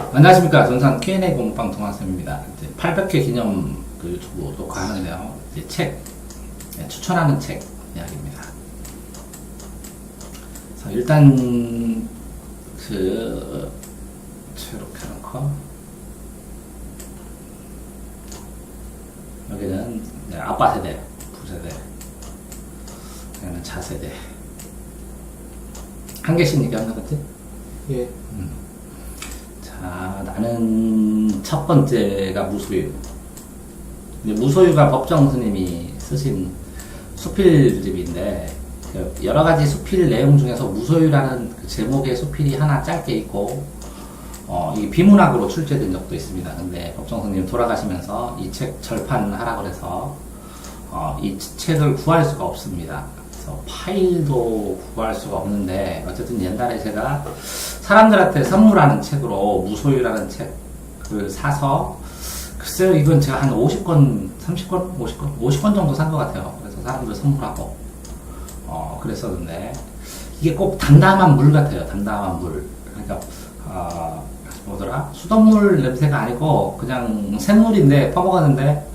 안녕하십니까. 전산 Q&A 공부방 동환쌤입니다. 800회 기념 그 유튜브 녹화하는데요. 이제 책, 추천하는 책 이야기입니다. 그래서 일단, 이렇게 놓고, 여기는 아빠 세대, 부세대, 여기는 자세대. 한 개씩 얘기하는 거지? 예. 자, 나는 첫 번째가 무소유. 무소유가 법정 스님이 쓰신 수필집인데, 여러 가지 수필 내용 중에서 무소유라는 그 제목의 수필이 하나 짧게 있고, 이게 비문학으로 출제된 적도 있습니다. 근데 법정 스님 돌아가시면서 이 책 절판하라고 해서, 이 책을 구할 수가 없습니다. 그래서 파일도 구할 수가 없는데, 어쨌든 옛날에 제가 사람들한테 선물하는 책으로 무소유라는 책을 사서, 글쎄요, 이건 제가 한 50권, 30권, 50권 정도 산 것 같아요. 그래서 사람들 선물하고, 그랬었는데, 이게 꼭 담담한 물 같아요. 담담한 물. 그러니까, 뭐더라? 수돗물 냄새가 아니고, 그냥 샘물인데, 퍼먹었는데,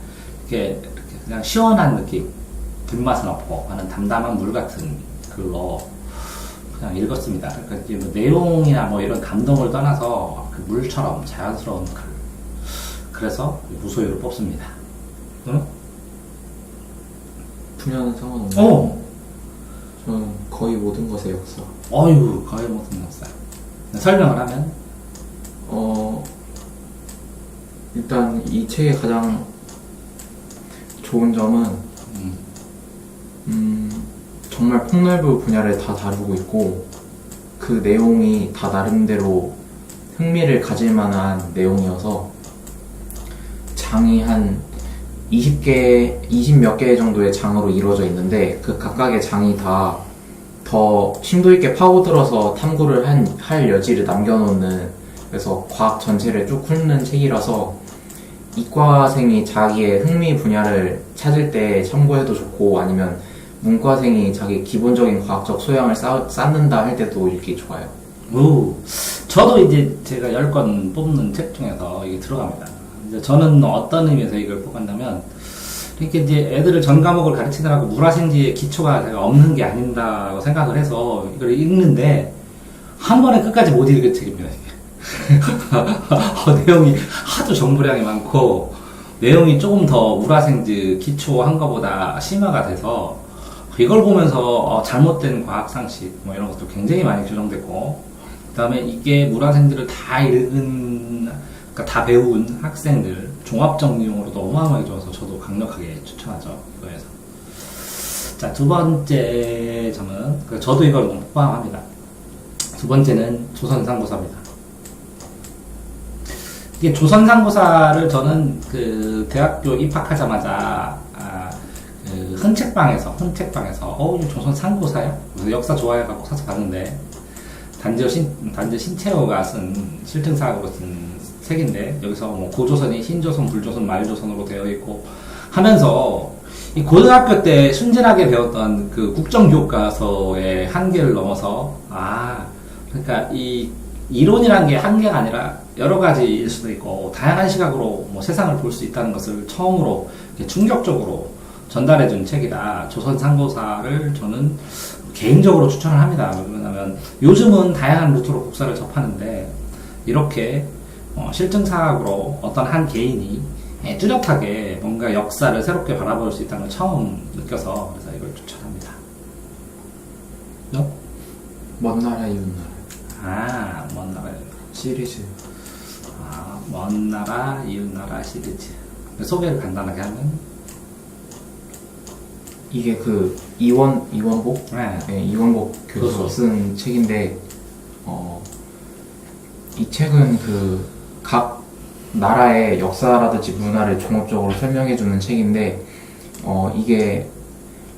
이렇게 그냥 시원한 느낌. 뒷맛은 없고, 하는 담담한 물 같은 글로 그냥 읽었습니다. 그러니까 뭐 내용이나 뭐 이런 감동을 떠나서 그 물처럼 자연스러운 글. 그래서 무소유를 뽑습니다. 응? 분야는 상관없나요? 오! 저는 거의 모든 것의 역사. 어휴, 거의 못한 역사. 설명을 하면? 일단 이 책의 가장 좋은 점은 정말 폭넓은 분야를 다 다루고 있고 그 내용이 다 나름대로 흥미를 가질 만한 내용이어서 장이 한 20몇 개 정도의 장으로 이루어져 있는데 그 각각의 장이 다 더 심도 있게 파고들어서 탐구를 할 여지를 남겨놓는, 그래서 과학 전체를 쭉 훑는 책이라서 이과생이 자기의 흥미 분야를 찾을 때 참고해도 좋고, 아니면 문과생이 자기 기본적인 과학적 소양을 쌓는다 할 때도 읽기 좋아요. 오, 저도 이제 제가 10권 뽑는 책 중에서 이게 들어갑니다. 이제 저는 어떤 의미에서 이걸 뽑았냐면, 이렇게 이제 애들을 전 과목을 가르치느라고 물화생지의 기초가 제가 없는 게 아닌다고 생각을 해서 이걸 읽는데, 한 번에 끝까지 못 읽은 책입니다, 이게. 내용이 하도 정보량이 많고, 내용이 조금 더 물화생지 기초 한 거보다 심화가 돼서, 이걸 보면서 잘못된 과학상식 뭐 이런 것도 굉장히 많이 규정됐고, 그 다음에 이게 물화생지를 다 읽은, 그러니까 다 배운 학생들 종합적 이용으로도 어마어마하게 좋아서 저도 강력하게 추천하죠, 이거에서. 자, 두 번째 점은, 저도 이걸 포함합니다. 두 번째는 조선상고사입니다. 이게 조선상고사를 저는 그 대학교 입학하자마자 그 헌책방에서 이거 조선상고사야? 그래서 역사 좋아해갖고 사서 봤는데, 단지 신채호가 쓴 실증사학으로 쓴 책인데, 여기서 뭐 고조선이 흰조선, 불조선, 말조선으로 되어 있고 하면서 이 고등학교 때 순진하게 배웠던 그 국정교과서의 한계를 넘어서, 그러니까 이 이론이란 게 한계가 아니라 여러 가지일 수도 있고 다양한 시각으로 뭐 세상을 볼 수 있다는 것을 처음으로 충격적으로 전달해준 책이다. 조선상고사를 저는 개인적으로 추천을 합니다. 왜냐하면 요즘은 다양한 루트로 국사를 접하는데, 이렇게 실증사학으로 어떤 한 개인이 뚜렷하게 뭔가 역사를 새롭게 바라볼 수 있다는 걸 처음 느껴서, 그래서 이걸 추천합니다. 너? 먼 나라 이웃 나라. 먼 나라 시리즈. 먼 나라 이웃 나라 시리즈. 소개를 간단하게 하면, 이게 그 이원복? 네, 이원복 교수가 쓴 책인데, 이 책은 그 각 나라의 역사라든지 문화를 종합적으로 설명해주는 책인데, 이게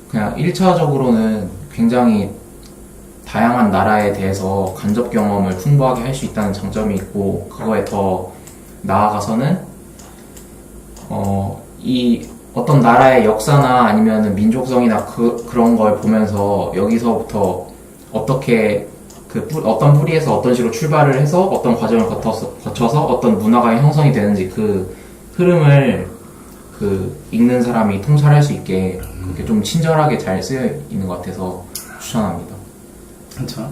그냥 1차적으로는 굉장히 다양한 나라에 대해서 간접 경험을 풍부하게 할 수 있다는 장점이 있고, 그거에 더 나아가서는 이 어떤 나라의 역사나 아니면 민족성이나 그런 걸 보면서 여기서부터 어떻게 어떤 뿌리에서 어떤 식으로 출발을 해서 어떤 과정을 거쳐서 어떤 문화가 형성이 되는지 그 흐름을 읽는 사람이 통찰할 수 있게 그렇게 좀 친절하게 잘 쓰여 있는 것 같아서 추천합니다. 그렇죠.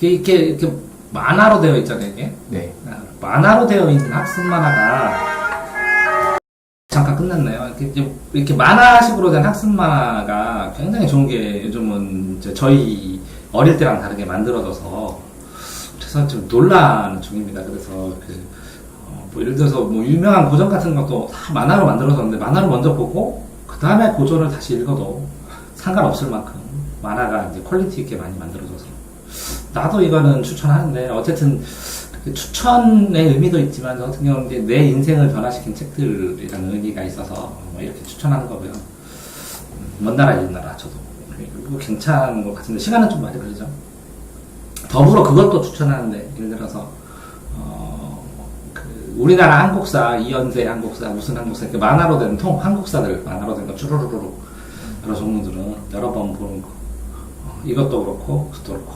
이렇게 만화로 되어 있잖아요, 이게. 네. 만화로 되어 있는 학습 만화가 잠깐 끝났네요. 이렇게 만화식으로 된 학습 만화가 굉장히 좋은 게 요즘은 이제 저희 어릴 때랑 다르게 만들어져서 그래서 좀 놀라는 중입니다. 그래서 뭐 예를 들어서 뭐 유명한 고전 같은 것도 다 만화로 만들어졌는데 만화를 먼저 보고 그 다음에 고전을 다시 읽어도 상관없을 만큼 만화가 이제 퀄리티 있게 많이 만들어져서 나도 이거는 추천하는데 어쨌든 추천의 의미도 있지만 저 같은 경우는 이제 내 인생을 변화시킨 책들이라는 의미가 있어서 뭐 이렇게 추천하는 거고요. 먼 나라 옛 나라 저도 이거 괜찮은 것 같은데 시간은 좀 많이 걸리죠. 더불어 그것도 추천하는데 예를 들어서 우리나라 한국사 이연세 한국사 무슨 한국사 이렇게 만화로 된 한국사들 만화로 된 거 쭈루루루 여러 종류들은 여러 번 보는 거 이것도 그렇고 그것도 그렇고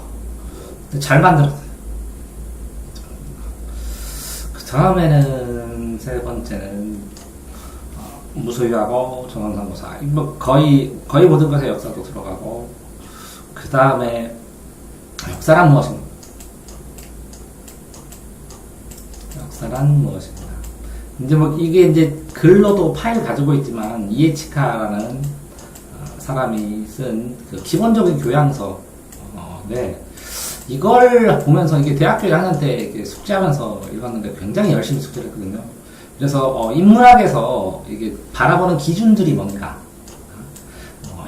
잘 만들었어요. 그 다음에는 세 번째는 무소유하고 정황상고사 뭐 거의 모든 것에 역사도 들어가고 그 다음에 역사란 무엇인가? 역사란 무엇인가? 이제 뭐 이게 이제 글로도 파일 가지고 있지만 이에치카라는 사람이 쓴 그 기본적인 교양서인데 이걸 보면서 이게 대학교 1학년 때 숙제하면서 읽었는데 굉장히 열심히 숙제를 했거든요. 그래서 인문학에서 이게 바라보는 기준들이 뭔가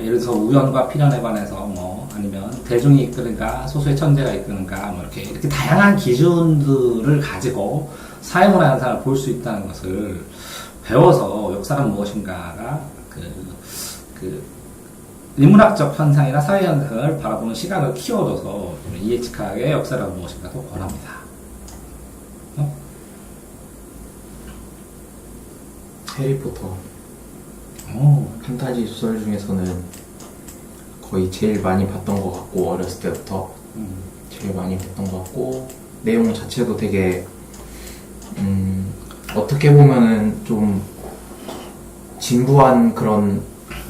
예를 들어서 우연과 필연에 관해서 뭐 아니면 대중이 이끄는가 소수의 천재가 이끄는가 뭐 이렇게 다양한 기준들을 가지고 사회문화 현상을 볼 수 있다는 것을 배워서 역사란 무엇인가가 인문학적 현상이나 사회 현상을 바라보는 시각을 키워줘서 이에치카의 역사란 무엇인가도 권합니다. 해리포터 판타지 소설 중에서는 거의 제일 많이 봤던 것 같고 어렸을 때부터 제일 많이 봤던 것 같고 내용 자체도 되게 어떻게 보면은 좀 진부한 그런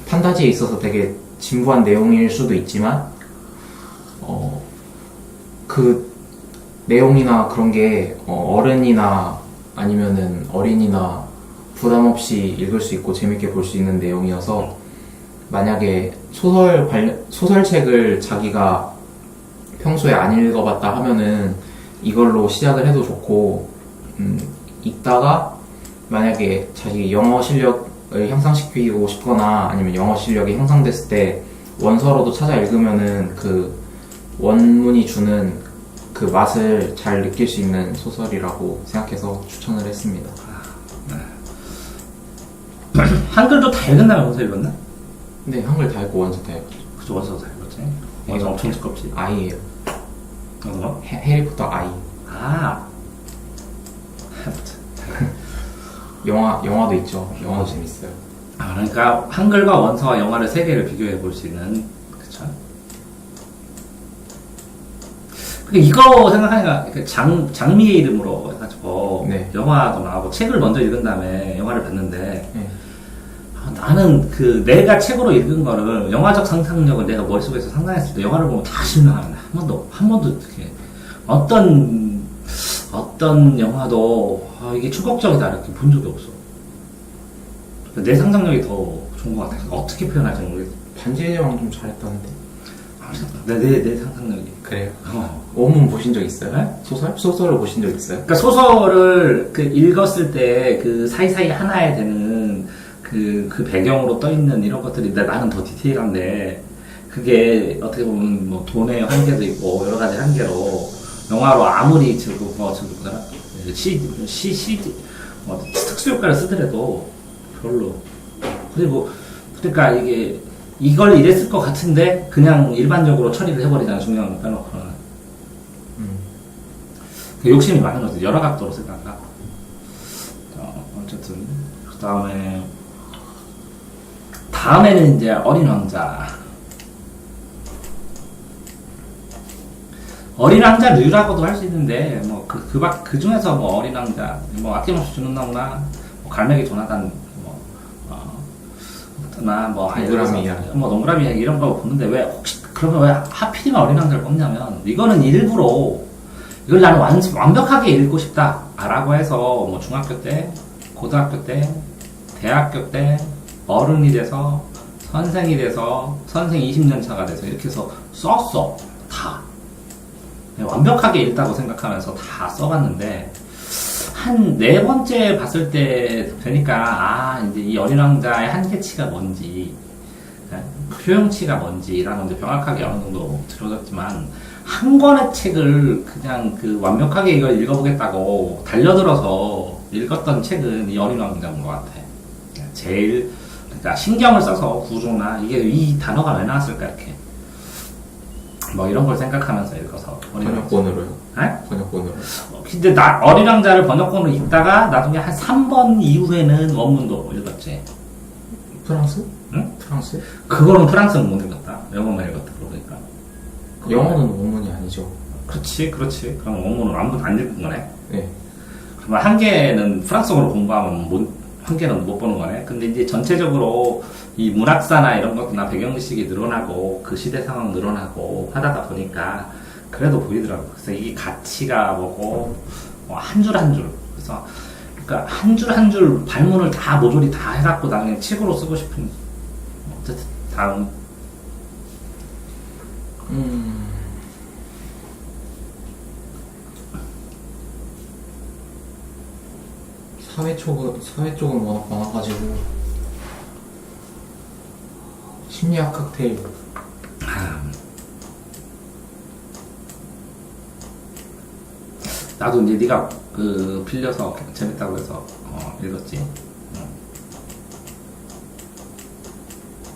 판타지에 있어서 되게 진부한 내용일 수도 있지만 그 내용이나 그런 게 어른이나 아니면은 어린이나 부담 없이 읽을 수 있고 재밌게 볼 수 있는 내용이어서 만약에 소설책을 자기가 평소에 안 읽어봤다 하면은 이걸로 시작을 해도 좋고 읽다가 만약에 자기 영어 실력을 향상시키고 싶거나 아니면 영어 실력이 향상됐을 때 원서로도 찾아 읽으면은 그 원문이 주는 그 맛을 잘 느낄 수 있는 소설이라고 생각해서 추천을 했습니다. 한글도 다 읽었나 원서 읽었나? 네, 한글 다 읽고 원서 다 읽었죠. 그쵸 원서 다 읽었지. 원서 엄청 두껍지. 아이예요. 뭐? 해리포터 아이. 영화도 있죠. 영화도 재밌어요. 그러니까 한글과 원서와 영화를 세 개를 비교해 볼 수 있는 그쵸? 이거 생각하니까 장미의 이름으로 해가지고 네. 영화도 나오고 책을 먼저 읽은 다음에 영화를 봤는데 네. 나는 내가 책으로 읽은 거를 영화적 상상력을 내가 머릿속에서 상상했을 때 영화를 보면 다 실망하는데 한 번도 어떻게 어떤 영화도 이게 충격적이다 이렇게 본 적이 없어. 내 상상력이 더 좋은 것 같아. 어떻게 표현할지 모르겠어. 반지의 제왕 좀 잘했다는데. 내 상상력이. 그래요? 원문 보신 적 있어요? 네? 소설을 보신 적 있어요? 그러니까 소설을 읽었을 때 사이사이 하나에 되는 그 배경으로 떠 있는 이런 것들이 나는 더 디테일한데 그게 어떻게 보면 뭐 돈의 한계도 있고 여러 가지 한계로 영화로 아무리 특수 효과를 쓰더라도 별로. 그러니까 이걸 이랬을 것 같은데 그냥 일반적으로 처리를 해버리잖아. 중요한 거 빼놓고는. 욕심이 많은 거지. 여러 각도로 생각하고. 어쨌든 그 다음에는 이제 어린 왕자. 어린 왕자류라고도 할 수 있는데, 뭐, 그 중에서 뭐, 어린 왕자, 뭐, 아낌없이 주는 나무나, 뭐, 갈매기 조나단, 뭐, 동그라미 이야기. 뭐, 동그라미 이야기 이런 거 보는데, 그러면 왜 하필이면 어린 왕자를 뽑냐면, 이거는 일부러, 이걸 나는 완벽하게 읽고 싶다. 라고 해서, 뭐, 중학교 때, 고등학교 때, 대학교 때, 어른이 돼서, 선생이 돼서, 선생 20년 차가 돼서, 이렇게 해서 썼어. 다. 완벽하게 읽다고 생각하면서 다 써봤는데, 한 네 번째 봤을 때 되니까, 이제 이 어린 왕자의 한계치가 뭔지, 효용치가 뭔지라는 게 명확하게 어느 정도 들어졌지만, 한 권의 책을 그냥 완벽하게 이걸 읽어보겠다고 달려들어서 읽었던 책은 이 어린 왕자인 것 같아. 제일, 그러니까 신경을 써서 구조나, 이게 이 단어가 왜 나왔을까, 이렇게. 뭐 이런 걸 생각하면서 읽어서. 번역본으로요? 네? 번역본으로. 근데 어린 왕자를 번역본으로 읽다가 나중에 한 3번 이후에는 원문도 읽었지. 프랑스? 응? 프랑스? 그거는 프랑스는 못 읽었다. 영어만 읽었다. 그러니까. 영어는 원문이 아니죠. 그렇지. 그럼 원문은 아무도 안 읽은 거네. 네. 그러면 한 개는 프랑스어로 공부하면 한 개는 못 보는 거네. 근데 이제 전체적으로 이 문학사나 이런 것이나 배경지식이 늘어나고 그 시대 상황 늘어나고 하다가 보니까 그래도 보이더라고. 그래서 이게 가치가 뭐고 한 줄 한 줄. 그래서 그러니까 한 줄 한 줄 발문을 다 모조리 다 해갖고 나중에 책으로 쓰고 싶은. 어쨌든 다음. 사회 쪽은 워낙 많아가지고 심리학 칵테일. 나도 이제 네가 빌려서 재밌다고 해서 읽었지.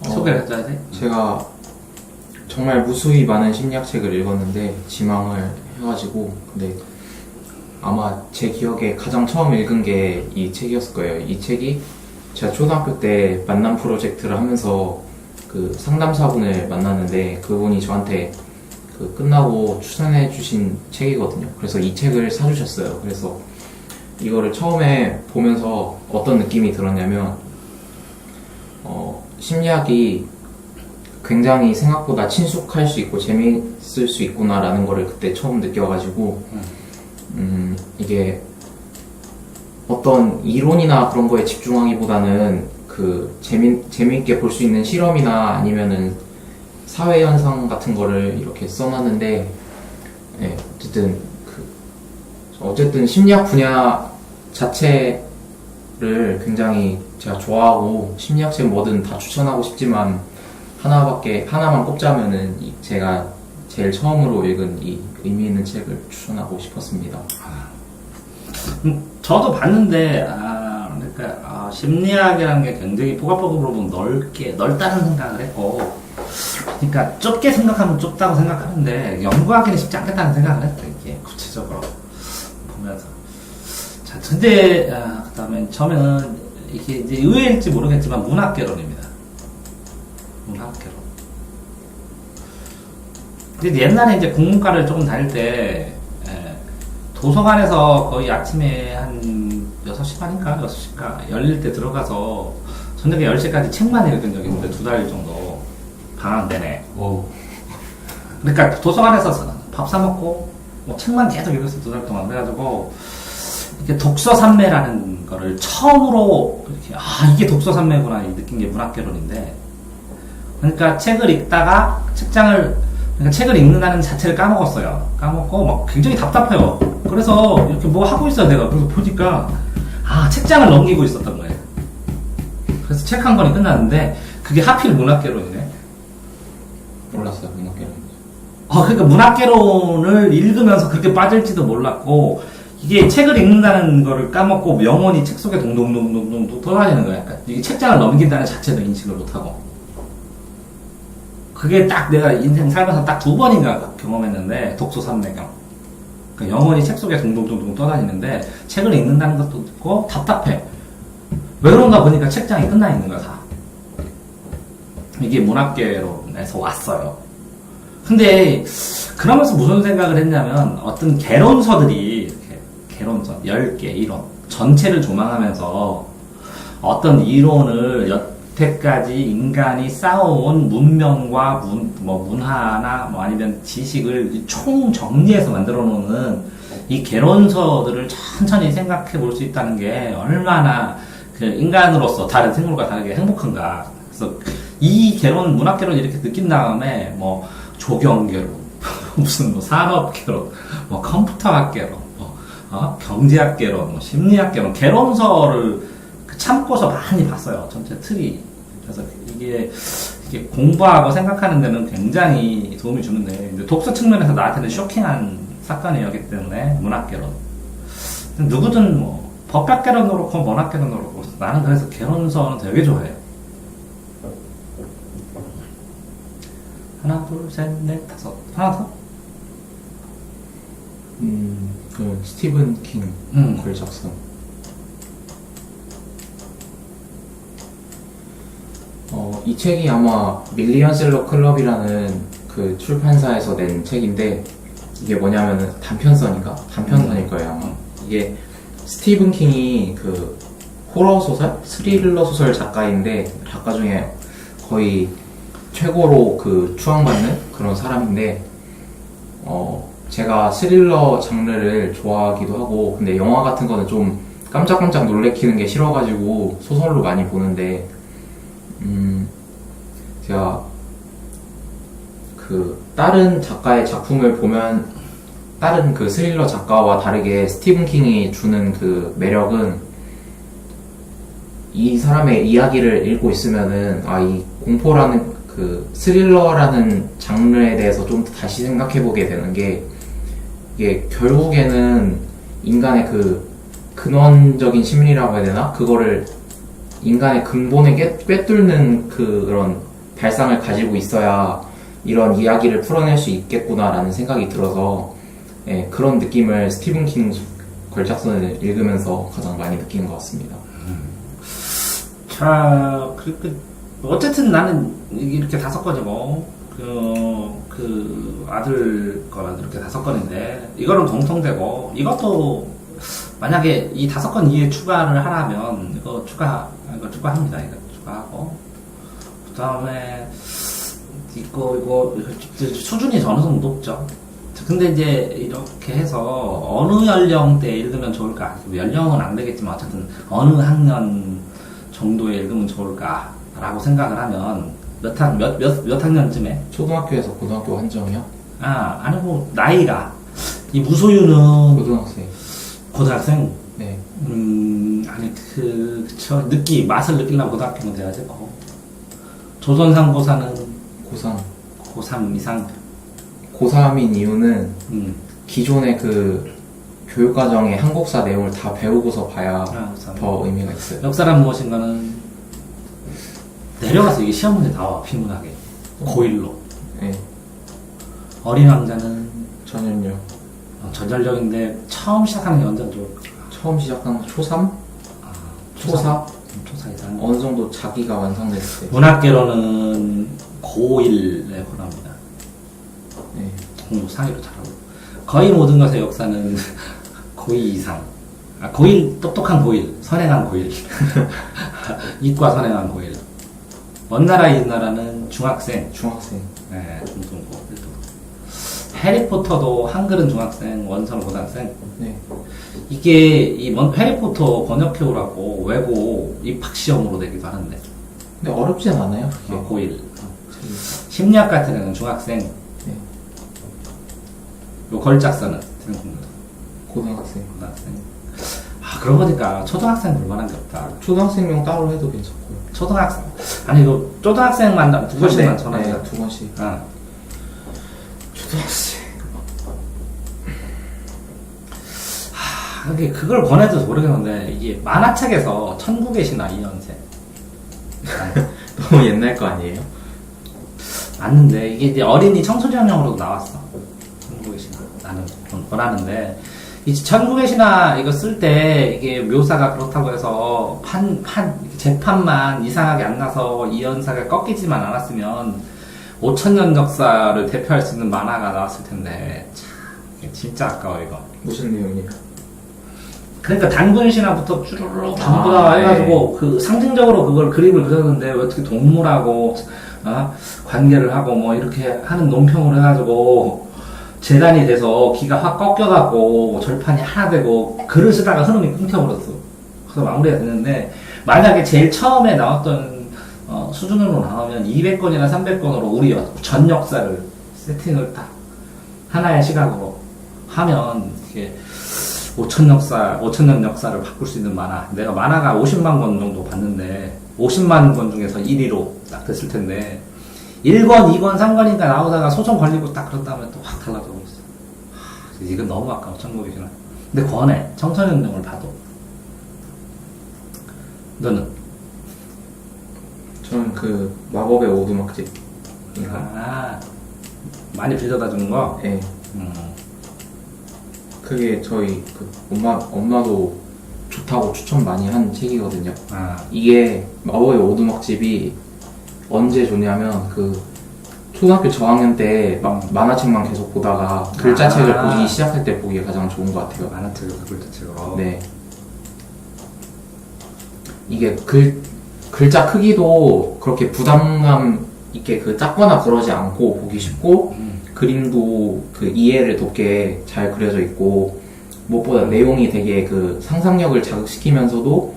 소개를 해줘야 돼? 제가 정말 무수히 많은 심리학 책을 읽었는데 지망을 해가지고, 근데 아마 제 기억에 가장 처음 읽은 게 이 책이었을 거예요. 이 책이 제가 초등학교 때 만남 프로젝트를 하면서 그 상담사분을 만났는데 그분이 저한테 끝나고 추천해 주신 책이거든요. 그래서 이 책을 사주셨어요. 그래서 이거를 처음에 보면서 어떤 느낌이 들었냐면, 심리학이 굉장히 생각보다 친숙할 수 있고 재미있을 수 있구나라는 거를 그때 처음 느껴가지고, 이게 어떤 이론이나 그런 거에 집중하기보다는 재미있게 볼 수 있는 실험이나 아니면은 사회 현상 같은 거를 이렇게 써놨는데, 네, 어쨌든 심리학 분야 자체를 굉장히 제가 좋아하고 심리학책 뭐든 다 추천하고 싶지만 하나만 꼽자면은 제가 제일 처음으로 읽은 이 의미 있는 책을 추천하고 싶었습니다. 저도 봤는데 그러니까 심리학이라는 게 굉장히 포괄적으로 보면 넓다는 생각을 했고, 그러니까 좁게 생각하면 좁다고 생각하는데 연구하기는 쉽지 않겠다는 생각을 했어. 이게 구체적으로 보면서. 자, 근데 그다음에 처음에는 이게 이제 의외일지 모르겠지만 문학개론입니다. 문학개론. 근데 옛날에 이제 국문과를 조금 다닐 때 도서관에서 거의 아침에 한 6시 반인가 6시인가 열릴 때 들어가서 저녁에 10시까지 책만 읽은 적이 있는데 2달 정도 방학 내내. 그러니까 도서관에서 밥 사 먹고 뭐 책만 계속 읽었어 2달 동안. 그래가지고 이게 독서 산매라는 거를 처음으로 이렇게 이게 독서 산매구나 느낀 게 문학개론인데, 그러니까 책을 읽다가 그러니까 책을 읽는다는 자체를 까먹었어요. 까먹고 막 굉장히 답답해요. 그래서 이렇게 뭐 하고 있어야 돼요. 그래서 보니까 책장을 넘기고 있었던 거예요. 그래서 책 한 권이 끝났는데 그게 하필 문학개론이네. 몰랐어요, 문학개론. 그러니까 문학개론을 읽으면서 그렇게 빠질지도 몰랐고, 이게 책을 읽는다는 거를 까먹고 영원히 책 속에 동동동동동 떠다니는 거야. 그러니까 이게 책장을 넘긴다는 자체도 인식을 못하고. 그게 딱 내가 인생 살면서 딱 2번인가 경험했는데, 독서 산매경. 그러니까 영원히 책 속에 동동동동 떠다니는데 책을 읽는다는 것도 있고 답답해. 왜 그런가 보니까 책장이 끝나 있는 거야 다. 이게 문학개론에서 왔어요. 근데 그러면서 무슨 생각을 했냐면 어떤 개론서들이 이렇게 개론서 10개 이론 전체를 조망하면서 어떤 이론을 여태까지 인간이 쌓아온 문명과 문화나 아니면 지식을 총 정리해서 만들어 놓는 이 개론서들을 천천히 생각해 볼 수 있다는 게 얼마나 그 인간으로서 다른 생물과 다르게 행복한가. 그래서 이 개론, 문학 개론 이렇게 느낀 다음에 조경 개론, 무슨 산업 개론, 컴퓨터학 개론, 경제학 개론, 심리학 개론, 개론서를 참고서 많이 봤어요. 전체 틀이. 그래서 이게 공부하고 생각하는 데는 굉장히 도움이 주는데, 독서 측면에서 나한테는 쇼킹한 사건이었기 때문에, 문학 개론. 누구든 법학 개론도 그렇고, 문학 개론도 그렇고, 나는 그래서 개론서는 되게 좋아해요. 하나, 둘, 셋, 넷, 다섯. 하나 더? 그 스티븐 킹 걸작선. 이 책이 아마 밀리언셀러 클럽이라는 그 출판사에서 낸 책인데, 이게 뭐냐면은 단편선일 거예요 아마. 이게 스티븐 킹이 그 호러 소설, 스릴러 소설 작가인데, 작가 중에 거의 최고로 그 추앙받는 그런 사람인데, 제가 스릴러 장르를 좋아하기도 하고, 근데 영화 같은 거는 좀 깜짝깜짝 놀래키는 게 싫어가지고 소설로 많이 보는데, 제가 그 다른 작가의 작품을 보면, 다른 그 스릴러 작가와 다르게 스티븐 킹이 주는 그 매력은, 이 사람의 이야기를 읽고 있으면은 이 공포라는 그 스릴러라는 장르에 대해서 좀 다시 생각해보게 되는 게, 이게 결국에는 인간의 그 근원적인 심리라고 해야 되나? 그거를 인간의 근본에 꿰뚫는 그런 발상을 가지고 있어야 이런 이야기를 풀어낼 수 있겠구나라는 생각이 들어서, 그런 느낌을 스티븐 킹 걸작선을 읽으면서 가장 많이 느끼는 것 같습니다. 자, 어쨌든 나는 이렇게 5건이고, 그 아들 거는 이렇게 5건인데, 이거는 공통되고, 이것도 만약에 이 5건 이에 추가를 하라면, 이거 추가합니다. 이거 추가하고. 그 다음에, 이거 수준이 어느 정도 높죠. 근데 이제 이렇게 해서 어느 연령대에 읽으면 좋을까? 연령은 안 되겠지만 어쨌든 어느 학년 정도에 읽으면 좋을까라고 생각을 하면 몇 학년쯤에? 초등학교에서 고등학교 한정이요? 아니고 나이가 이 무소유는 고등학생? 네. 아니 그쵸 맛을 느끼려면 고등학교는 돼야 되고, 조선상고사는 고3 이상. 고3인 이유는 기존의 그 교육과정의 한국사 내용을 다 배우고서 봐야 더 의미가 있어요. 역사란 무엇인가는 내려가서 이게 시험 문제 나와, 비문하게. 고1로. 네. 어린 왕자는 전연료. 전전력인데 처음 시작하는 게 언제 좋을까? 처음 시작하는 거 초3? 초4? 초4 이상. 어느 정도 자기가 완성됐을 때. 문학계로는 고1에 권합니다. 네. 공부 상위로 잘하고. 거의 모든 것의 역사는 고2 이상. 고1, 똑똑한 고1, 선행한 고1. 이과 선행한 고1. 먼 나라 이 나라는 중학생. 네, 중등고. 해리포터도 한글은 중학생, 원서는 고등학생. 네. 이게 해리포터 번역해오라고 외고 입학시험으로 내기도 하는데. 근데 어렵진 않아요, 그게. 고1. 심리학 같은 애는 중학생. 네. 요 걸작서는 고등학생. 그러고 보니까 초등학생 볼만한 게 없다. 초등학생용 따로 해도 괜찮고요. 초등학생. 아니, 이거 초등학생만 2권씩만 전화해요. 네, 2권씩. 초등학생. 그걸 권해도 모르겠는데, 이게 만화책에서 천국의 신화 이연세. 너무 옛날 거 아니에요? 맞는데, 이게 이제 어린이 청소년용으로도 나왔어. 천국의 신화. 나는 좀 권하는데, 이 천국의 신화 이거 쓸 때 이게 묘사가 그렇다고 해서 재판만 이상하게 안 나서 이연사가 꺾이지만 않았으면 5,000년 역사를 대표할 수 있는 만화가 나왔을 텐데 참 이게 진짜 아까워 이거. 무슨 내용이에요? 그러니까 단군 신화부터 쭈루룩 전부 다 아, 해가지고 그 상징적으로 그걸 그림을 그렸는데 왜 어떻게 동물하고 관계를 하고 뭐 이렇게 하는 논평을 해가지고 재단이 돼서 기가 확 꺾여갖고 절판이 하나 되고 글을 쓰다가 흐름이 끊겨버렸어. 그래서 마무리가 됐는데 만약에 제일 처음에 나왔던 수준으로 나오면 200권이나 300권으로 우리 전 역사를 세팅을 딱 하나의 시각으로 하면 이게 5,000년 역사를 바꿀 수 있는 만화. 내가 만화가 50만 권 정도 봤는데 50만 권 중에서 1위로 딱 됐을 텐데 1권, 2권, 3권인가 나오다가 소송 걸리고 딱 그런 다음에 또 확 달라져 버렸어. 이건 너무 아까워. 천국이구나. 근데 권해. 청소년용을 봐도. 너는? 저는 그 마법의 오두막집. 많이 빌려다 주는 거? 네. 그게 저희 그 엄마도 좋다고 추천 많이 한 책이거든요. 이게 마법의 오두막집이 언제 좋냐면 그 초등학교 저학년 때 막 만화책만 계속 보다가 글자책을 보기 시작할 때 보기에 가장 좋은 것 같아요. 만화책을 글자책으로. 네. 이게 글자 크기도 그렇게 부담감 있게 그 작거나 그러지 않고 보기 쉽고 그림도 그 이해를 돕게 잘 그려져 있고 무엇보다 내용이 되게 그 상상력을 자극시키면서도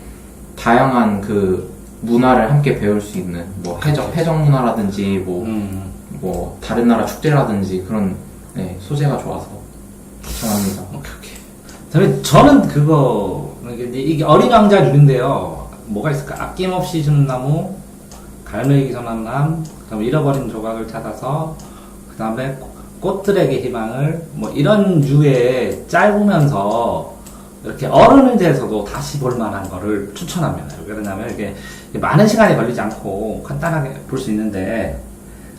다양한 그 문화를 함께 배울 수 있는 뭐 해적 문화라든지 뭐 다른 나라 축제라든지 그런 소재가 좋아서 추천합니다. 오케이. 저는 그거 이게 어린 왕자류인데요. 뭐가 있을까? 아낌없이 주는 나무, 갈매기 선한남, 그다음에 잃어버린 조각을 찾아서, 그다음에 꽃들에게 희망을 뭐 이런 류의 짧으면서 이렇게 어른에 대해서도 다시 볼 만한 거를 추천합니다. 왜 그러냐면 이게 많은 시간이 걸리지 않고 간단하게 볼 수 있는데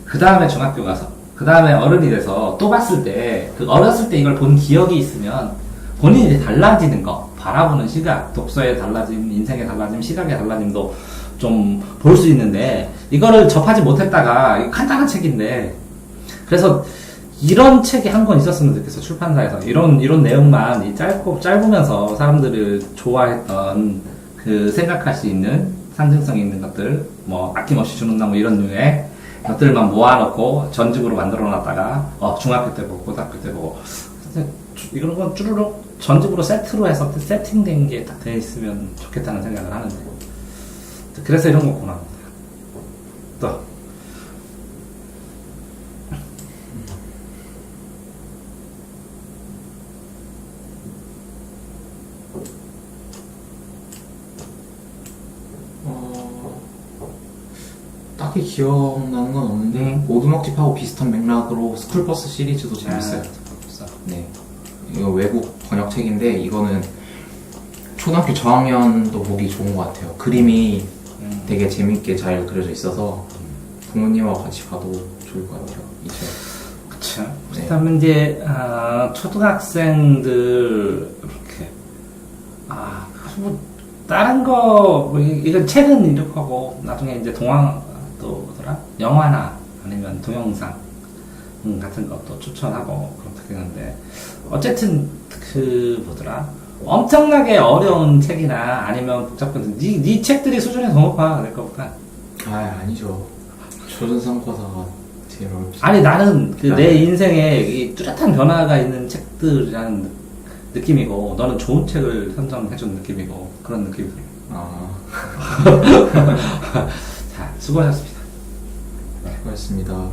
그 다음에 중학교 가서 그 다음에 어른이 돼서 또 봤을 때 그 어렸을 때 이걸 본 기억이 있으면 본인이 이제 달라지는 거 바라보는 시각, 독서의 달라짐, 인생의 달라짐, 시각의 달라짐도 좀 볼 수 있는데 이거를 접하지 못했다가 이거 간단한 책인데 그래서 이런 책이 한 권 있었으면 좋겠어. 출판사에서 이런 내용만 짧으면서 사람들을 좋아했던 그 생각할 수 있는 상징성 있는 것들 뭐 아낌없이 주는 나무 이런 류의 것들만 모아놓고 전집으로 만들어놨다가 중학교 때 보고 고등학교 때 보고 이런 건 쭈루룩 전집으로 세트로 해서 세팅된 게 딱 돼 있으면 좋겠다는 생각을 하는데 그래서 이런 거 권합니다. 또 딱히 기억나는 건 없는데 오두막집하고 비슷한 맥락으로 스쿨버스 시리즈도 재밌어요. 네, 이거 외국 번역책인데 이거는 초등학교 저학년도 보기 좋은 것 같아요. 그림이 되게 재밌게 잘 그려져 있어서 부모님하고 같이 봐도 좋을 것 같아요. 이 책. 그쵸. 그다음에 이제 초등학생들 이렇게 뭐 다른 거 뭐 이건 책은 이렇게 하고 나중에 이제 또 뭐더라 영화나 아니면 동영상 같은 것도 추천하고 그렇게 하는데 어쨌든 그 뭐더라 엄청나게 어려운 책이나 아니면 복잡한 네 책들이 수준이 더 높아 내 거보다. 아니죠. 조선상과사가 제일 어렵지. 아니 나는 그 내 인생에 이 뚜렷한 변화가 있는 책들이라는 느낌이고 너는 좋은 책을 선정해준 느낌이고 그런 느낌이 들어요. 자, 수고하셨습니다. 수고하셨습니다.